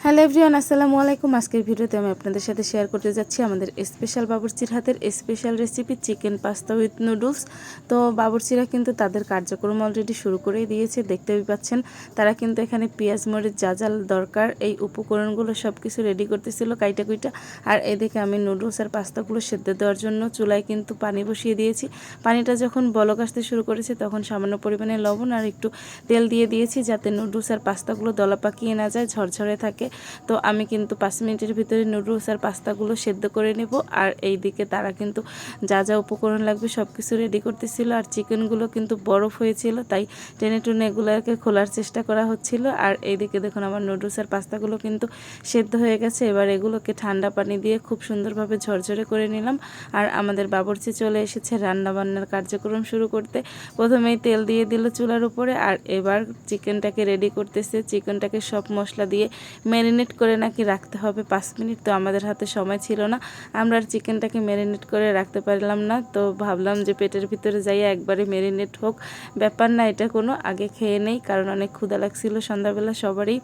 Hello everyone, আসসালামু আলাইকুম। আজকের ভিডিওতে আমি আপনাদের সাথে শেয়ার করতে যাচ্ছি আমাদের স্পেশাল বাবুর্চির হাতের special recipe chicken pasta with noodles. তো বাবুর্চিরা কিন্তু তাদের কার্যক্রম অলরেডি শুরু করেই দিয়েছে, দেখতেই পাচ্ছেন। তারা কিন্তু এখানে পেঁয়াজ মরিচ যা যা দরকার এই উপকরণগুলো সব কিছু রেডি করতেছিল কাইটা কুইটা। আর এদিকে আমি নুডলস আর পাস্তাগুলো সেদ্ধ দেওয়ার জন্য চুলায় কিন্তু পানি বসিয়ে দিয়েছি। পানিটা যখন বলক আসতে শুরু করেছে তখন সামান্য পরিমাণে লবণ আর একটু তেল দিয়ে দিয়েছি, যাতে নুডলস আর পাস্তাগুলো দলা পাকিয়ে না যায়, ঝরঝরে থাকে। তো আমি কিন্তু 5 মিনিটের ভিতরে নুডলস আর পাস্তাগুলো সেদ্ধ করে নেব। আর এই দিকে তারা কিন্তু যা যা উপকরণ লাগবে সব কিছু রেডি করতেছিল। আর চিকেনগুলো কিন্তু বরফ হয়েছিল, তাই টেনে টুনে এগুলোকে খোলার চেষ্টা করা হচ্ছিল। আর এইদিকে দেখুন আমার নুডলস আর পাস্তাগুলো কিন্তু সেদ্ধ হয়ে গেছে। এবার এগুলোকে ঠান্ডা পানি দিয়ে খুব সুন্দরভাবে ঝরঝরে করে নিলাম। আর আমাদের বাবুর্চি চলে এসেছে রান্না বান্নার কার্যক্রম শুরু করতে। প্রথমেই তেল দিয়ে দিল চুলার উপরে, আর এবার চিকেনটাকে রেডি করতেছে। চিকেনটাকে সব মশলা দিয়ে ম্যারিনেট করে নাকি রাখতে হবে 5 মিনিট। তো আমাদের হাতে সময় ছিল না, আমরা আর চিকেনটাকে ম্যারিনেট করে রাখতে পারলাম না। তো ভাবলাম যে পেটের ভিতরে যাইয়া একবারে ম্যারিনেট হোক, ব্যাপার না এটা কোনো, আগে খেয়ে নেই, কারণ অনেক ক্ষুধা লাগছিল সন্ধ্যাবেলা সবারই।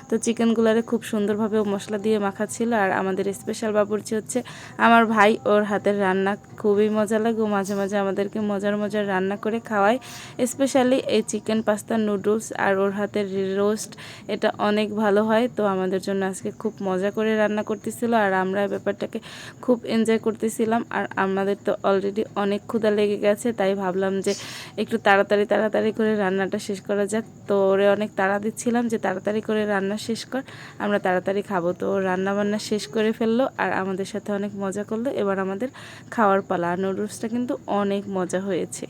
তো চিকেনগুলারে খুব সুন্দরভাবে মশলা দিয়ে মাখা ছিল। আর আমাদের স্পেশাল বাবুর্চি হচ্ছে আমার ভাই, ওর হাতের রান্না খুবই মজা লাগে। ও মাঝে মাঝে আমাদেরকে মজার মজার রান্না করে খাওয়ায়, স্পেশালি এই চিকেন পাস্তা নুডলস আর ওর হাতের রোস্ট, এটা অনেক ভালো হয়। তো আমাদের জন্য আজকে খুব মজা করে রান্না করতেছিল, আর আমরা ব্যাপারটাকে খুব এনজয় করতেছিলাম। আর আমাদের তো অলরেডি অনেক ক্ষুধা লেগে গেছে, তাই ভাবলাম যে একটু তাড়াতাড়ি করে রান্নাটা শেষ করা যাক। তো ওরে অনেক তাড়া দিচ্ছিলাম যে তাড়াতাড়ি করে রান্না শেষ কর, আমরা তাড়াতাড়ি খাবো। তো রান্না বান্না শেষ করে ফেললো আর আমাদের সাথে অনেক মজা করলো। এবার আমাদের খাওয়ার পালা। আর নুডলসটা কিন্তু অনেক মজা হয়েছে।